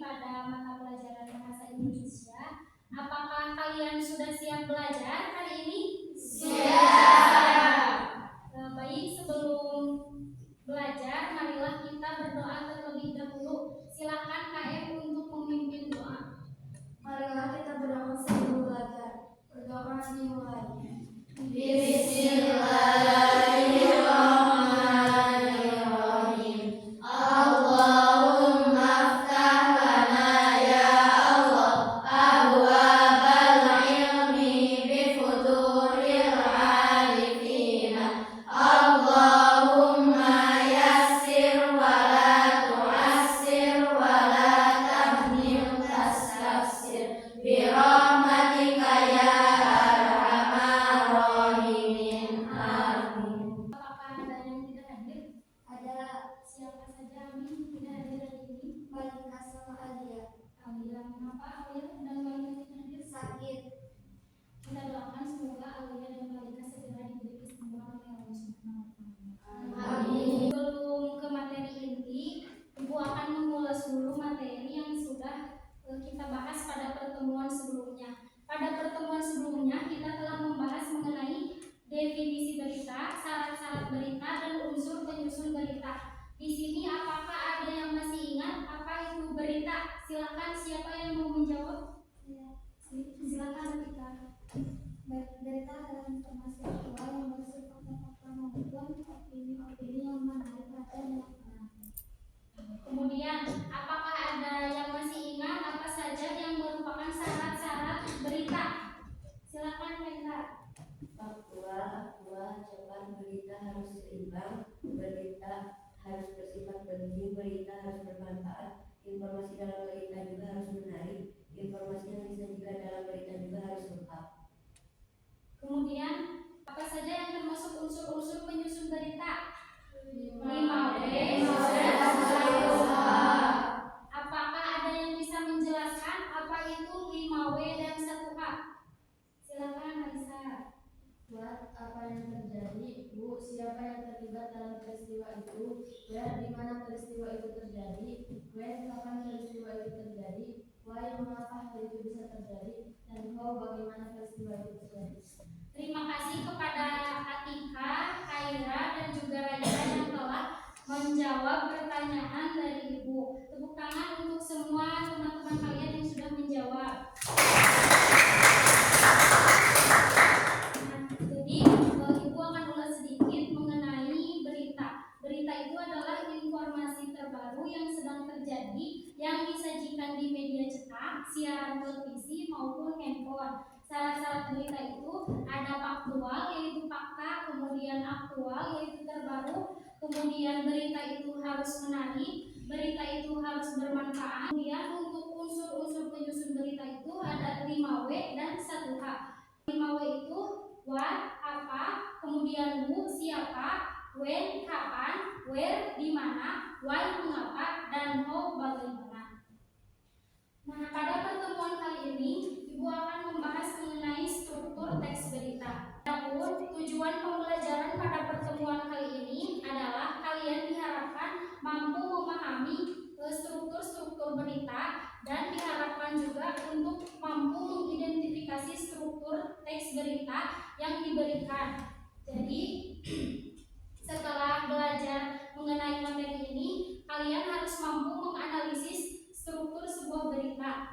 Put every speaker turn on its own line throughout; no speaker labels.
pada mata pelajaran Bahasa Indonesia. Apakah kalian sudah siap belajar hari ini? Siap. Baik, sebelum belajar, marilah kita berdoa terlebih dahulu. Silakan KM untuk memimpin doa.
Marilah kita berdoa sebelum belajar. Berdoa dimulai. Bismillahirrahmanirrahim. Allahumma aftah lana ya Allah abwabal ilmi bifuduril arifina. Allahumma yassir wa la tu'assir wa la tahmil tastabsir birahmatika ya arhamar rahimin. Amin.
Apakah ada yang tidak hadir?
Ada
Siapa saja Amin tidak hadir hari ini?
Malika sama Alia
Alia, mengapa Alia dan Malika tidak hadir?
sakit.
Kita doakan semoga Alia dan Malika segera diberi kesembuhan oleh Allah Subhanahu wa Ta'ala.
Amin.
Sebelum ke materi inti, Ibu akan mengulas dulu materi yang sudah kita bahas pada pertemuan sebelumnya. Pada pertemuan sebelumnya kita telah membahas mengenai definisi berita, syarat-syarat berita, dan unsur penyusun berita. Di sini apakah ada yang masih ingat apa itu berita? Silakan, siapa yang mau menjawab? Silakan kita.
Berita adalah informasi aktual yang bersifat fakta maupun opini-opini yang menarik perhatian banyak orang.
Kemudian, apakah ada yang masih ingat apa saja yang merupakan syarat-syarat berita? Silakan, Rendra.
Aktual, cepat, berita harus seimbang, berita harus bersifat penting, berita harus bermanfaat, informasi dalam berita juga harus menarik, informasi yang disajikan dalam berita juga harus lengkap.
Kemudian, apa saja yang termasuk unsur-unsur penyusun berita? 5W. Apakah ada yang bisa menjelaskan apa itu 5W dan 1H? Silakan, Marisa.
Buat apa yang terjadi, Bu, siapa yang terlibat dalam peristiwa itu, where di mana peristiwa itu terjadi, when kapan peristiwa itu terjadi, why mengapa hal itu bisa terjadi, dan how bagaimana peristiwa itu terjadi.
Terima kasih kepada Atika, Kaira, dan juga Raisa yang telah menjawab pertanyaan dari Ibu. Tepuk tangan untuk semua teman-teman kalian yang sudah menjawab. Jadi, Ibu akan ulas sedikit mengenai berita. Berita itu adalah informasi terbaru yang sedang terjadi yang disajikan di media cetak, siaran televisi maupun handphone. Syarat-syarat berita itu ada faktual yaitu fakta, kemudian aktual yaitu terbaru, kemudian berita itu harus menarik, berita itu harus bermanfaat. Kemudian untuk unsur-unsur penyusun berita itu ada 5W dan 1H. 5W itu what, apa, kemudian who, siapa, when, kapan, where, di mana, why, mengapa, dan how, bagaimana. Nah, pada pertemuan kali ini, Ibu akan membahas mengenai struktur teks berita. Adapun tujuan pembelajaran pada pertemuan kali ini adalah kalian diharapkan mampu memahami struktur-struktur berita dan diharapkan juga untuk mampu mengidentifikasi struktur teks berita yang diberikan. Jadi, setelah belajar mengenai materi ini, kalian harus mampu menganalisis struktur sebuah berita.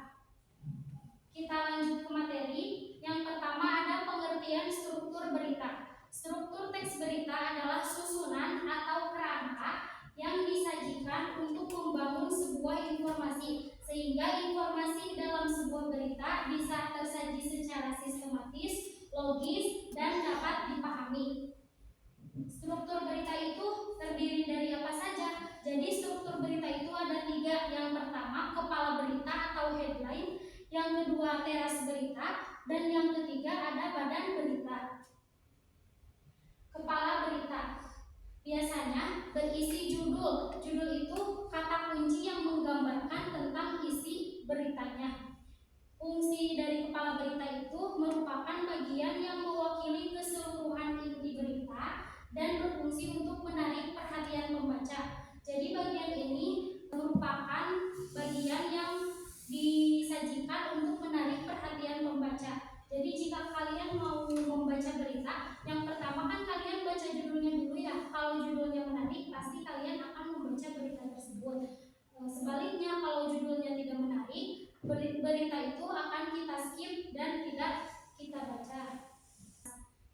Kita lanjut ke materi. Yang pertama ada pengertian struktur berita. Struktur teks berita adalah susunan atau kerangka yang disajikan untuk membangun sebuah informasi, sehingga informasi dalam sebuah berita bisa tersaji secara sistematis, logis, dan dapat dipahami. Struktur berita itu terdiri dari apa saja? Jadi struktur berita itu ada 3. Yang pertama kepala berita atau headline, yang kedua teras berita, dan yang ketiga ada badan berita. Kepala berita biasanya berisi judul. Judul itu kata kunci yang menggambarkan tentang isi beritanya. Fungsi dari kepala berita itu merupakan bagian yang mewakili keseluruhan inti berita dan berfungsi untuk menarik perhatian pembaca. Jadi bagian ini merupakan bagian yang kalau judulnya menarik, pasti kalian akan membaca berita tersebut. Sebaliknya, kalau judulnya tidak menarik, berita itu akan kita skip dan tidak kita baca.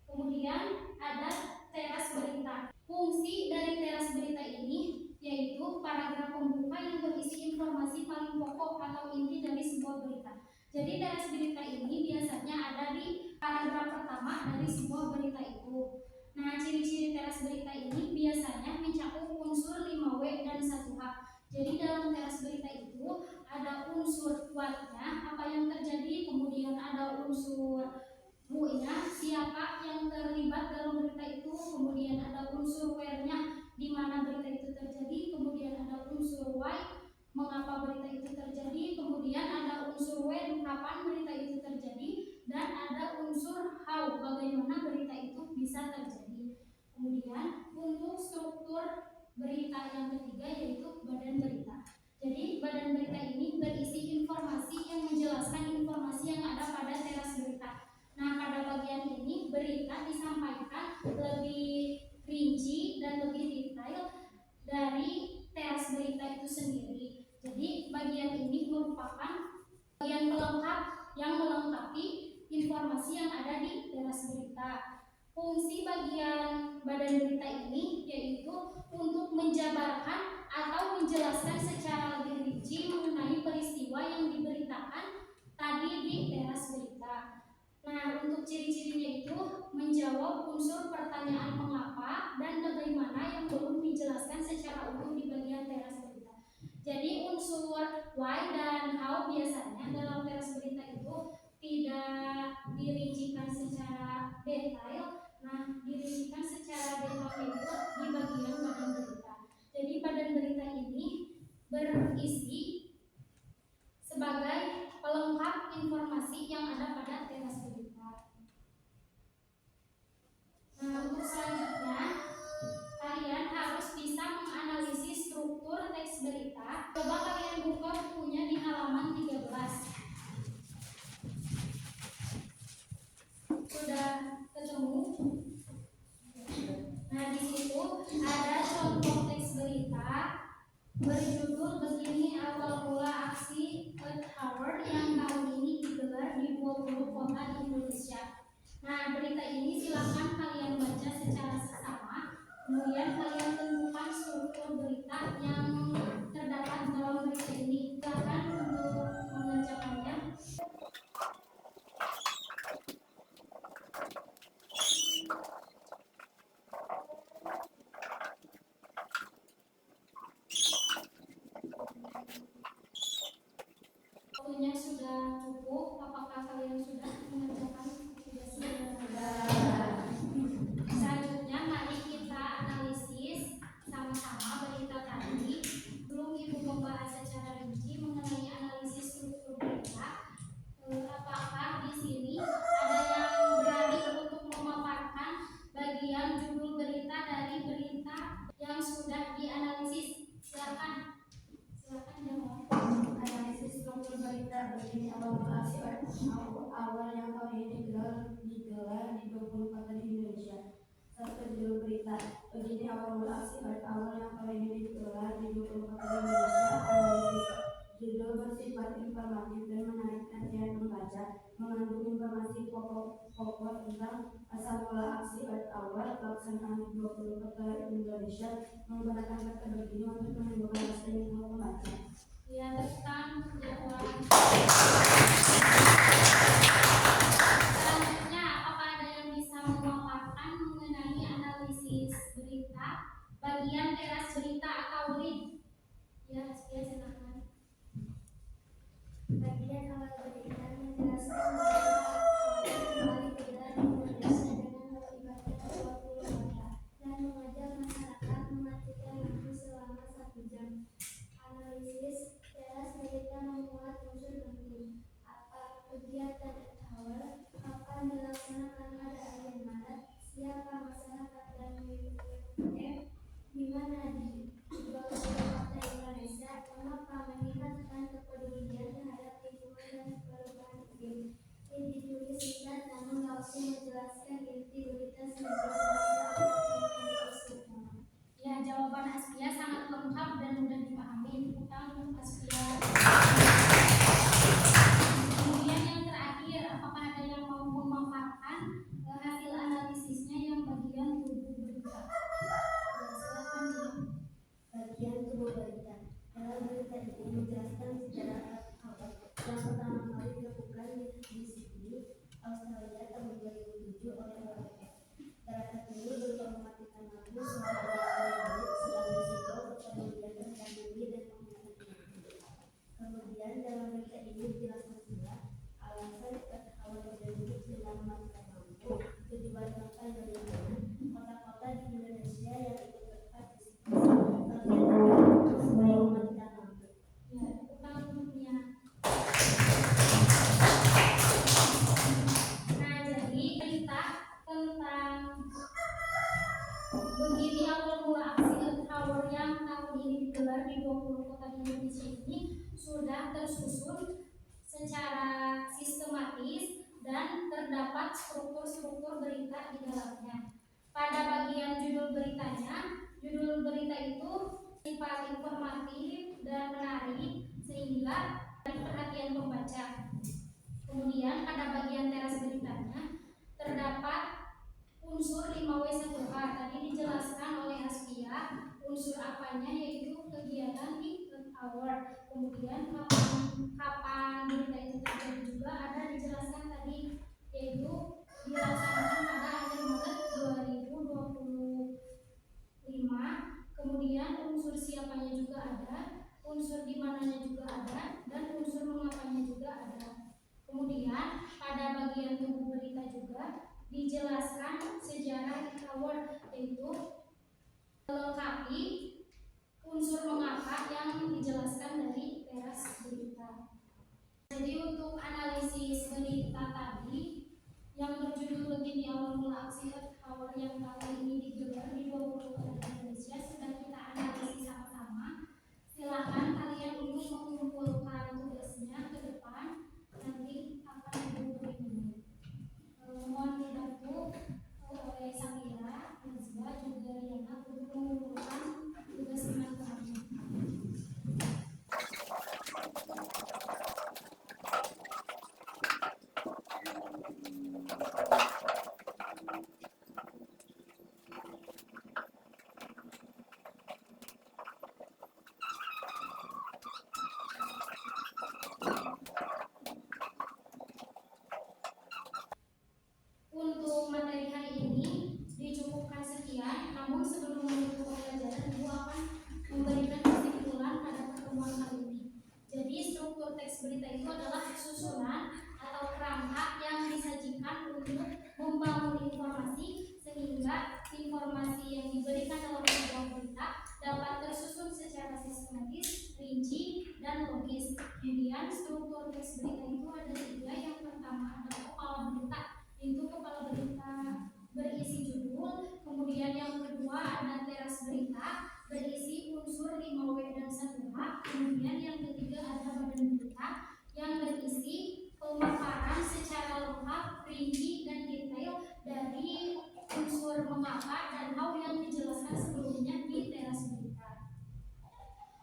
Kemudian ada teras berita. Fungsi dari teras berita ini yaitu paragraf pembuka yang berisi informasi paling pokok atau inti dari sebuah berita. Jadi teras berita ini biasanya ada di paragraf pertama dari sebuah berita itu. Nah, ciri-ciri teras berita ini biasanya mencakup unsur 5W dan 1H. Jadi dalam teras berita itu ada unsur what-nya, apa yang terjadi, kemudian ada unsur who-nya, siapa yang terlibat dalam berita itu, kemudian ada unsur where-nya, di mana berita itu terjadi, kemudian ada unsur why, mengapa berita itu terjadi, kemudian ada unsur when, kapan berita itu terjadi, dan ada unsur how, bagaimana berita itu bisa terjadi. Kemudian untuk struktur berita yang ketiga yaitu badan berita. Jadi badan berita ini berisi informasi yang menjelaskan informasi yang ada pada teras berita. Nah, pada bagian ini berita disampaikan lebih rinci dan lebih detail dari teras berita itu sendiri. Jadi bagian ini merupakan bagian pelengkap yang melengkapi informasi yang ada di teras berita. Fungsi bagian badan berita ini yaitu untuk menjabarkan atau menjelaskan secara lebih rinci mengenai peristiwa yang diberitakan tadi di teras berita. Nah, untuk ciri-cirinya itu menjawab unsur pertanyaan mengapa dan bagaimana yang belum dijelaskan secara utuh di bagian teras berita. Jadi unsur why dan how biasanya dalam teras berita itu tidak dirincikan secara detail. Nah, dirincikan secara detail itu di bagian badan berita. Jadi badan berita ini berisi sebagai pelengkap informasi yang ada pada teras berita. Nah, untuk selanjutnya kalian harus bisa menganalisis struktur teks berita. Coba kalian buka bukunya di halaman 13. Sudah ketemu? Nah, di situ ada contoh teks berita berjudul begini awal mula aksi Earth Hour yang tahun ini digelar di 20 kota di Indonesia. Nah, berita ini silakan kalian baca secara seksama, kemudian kalian temukan struktur berita yang terdapat dalam berita ini. Silakan untuk mengerjakannya. Waktunya sudah cukup. Apakah kalian sudah mengerjakan tugasnya? Selanjutnya mari kita analisis sama-sama berita tadi. Sebelum Ibu membahas secara rinci mengenai analisis struktur berita, apakah di sini ada yang berani untuk memaparkan bagian judul berita dari berita yang sudah dianalisis? Silakan jawab.
Analisis struktur berita begini awal mula aksi awal yang tahun ini digelar di 20 kota di Indonesia. Satu judul berita begini awal mula aksi awal yang tahun ini digelar di 20 kota di Indonesia. Analisis judul bersifat informatif dan menarik perhatian pembaca, mengandung informasi pokok tentang asal mula aksi awal pelaksanaan di 20 kota Indonesia, menggunakan kata begini untuk menimbulkan rasa ingin tahu pembaca.
Ya, tekan jawab. Selanjutnya, apakah ada yang bisa memaparkan mengenai analisis berita bagian teras berita atau lead? Ya, silakan.
Bagian awal berita menjelaskan kembali berita di Indonesia dengan melibatkan 20 kota dan mengajak masyarakat mematikan lampu selama 1 jam. Analisis teras berita memuat unsur penting. Apa kegiatan Earth Hour, kapan dilaksanakan pada akhir Maret, siapa masyarakat dan WWF, di mana di 20 kota Indonesia,
oleh Aspia sangat lengkap dan mudah dipahami. Utang untuk Aspia. Kemudian yang terakhir, apakah ada yang mau memaparkan hasil analisisnya yang bagian tubuh berita? Silakan Jim.
Bagian tubuh berita. Dalam berita ini menjelaskan sejarah awal yang pertama kali dilakukan di Sydney, Australia tahun 2007 oleh WWF. Gerakan ini untuk mematikan lampu suara dan sedang risiko kemudian terkandungi dan menghilangkan. Kemudian dalam berita ini dijelaskan pula alasan awal terjadi dengan mematikan lampu, tujuan apa yang dilakukan, kota-kota di Indonesia yang ikut berpartisipasi supaya mematikan lampu.
Ya, utang untuknya. Nah, jadi berita tentang begini awal mula aksi Earth Hour yang tahun ini digelar di 20 kota di Indonesia ini sudah tersusun secara sistematis dan terdapat struktur-struktur berita di dalamnya. Pada bagian judul beritanya, judul berita itu sifat informatif dan menarik sehingga menarik perhatian pembaca. Kemudian pada bagian teras beritanya terdapat unsur 5W1H. Tadi dijelaskan oleh Aspia unsur apanya, yaitu kegiatan di Earth Hour. Kemudian kapan berita itu terjadi juga ada dijelaskan tadi, yaitu dilaksanakan pada akhir Maret 2025. Kemudian unsur siapanya juga ada, unsur di mananya juga ada, dan unsur mengapanya juga ada. Kemudian pada bagian tubuh berita juga dijelaskan sejarah Earth Hour, yaitu melengkapi unsur mengapa yang dijelaskan dari teras berita. Jadi untuk analisis berita tadi yang berjudul begini awal mula aksi Earth Hour yang kali ini digelar di 20 kota Indonesia sudah kita analisis sama-sama. Silakan kalian untuk mengumpulkan tugasnya ke depan, nanti akan diberi ini. Mohon dibantu oleh Samira, Nazwa, juga Riana untuk mengumpulkan tugas teman-teman. Untuk materi hari ini dicukupkan sekian, namun sebelum menutup pembelajaran Ibu akan memberikan kesimpulan pada pertemuan kali ini. Jadi struktur teks berita itu adalah susunan atau kerangka yang disajikan untuk membangun informasi sehingga informasi yang diberikan dalam sebuah berita dapat tersusun secara sistematis, rinci, dan logis. Kemudian struktur teks berita itu ada tiga. Yang pertama adalah kepala berita, itu kepala berita berisi judul. Kemudian yang kedua ada teras berita berisi unsur 5W dan 1H. Kemudian yang ketiga ada badan berita yang berisi pemaparan secara lengkap, rinci, dan detail dari unsur mengapa dan how yang dijelaskan sebelumnya di teras berita.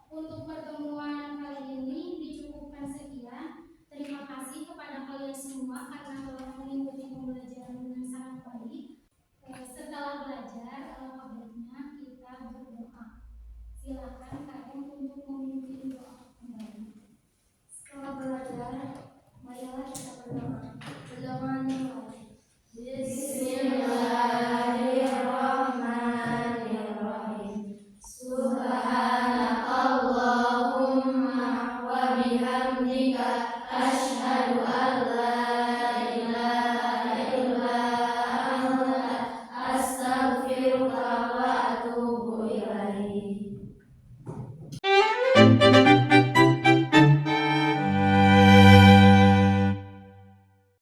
Untuk pertemuan kali ini dicukupkan sekian. Terima kasih kepada kalian semua karena telah mengikuti pembelajaran dengan sangat baik. Setelah belajar, baiknya kita berdoa. Silakan KM untuk memimpin doa kembali.
Setelah belajar, marilah kita berdoa. Berdoa dimulai. Bismillahirrahmanirrahim. Subhanakallahumma wa bihamdika asyhadu an la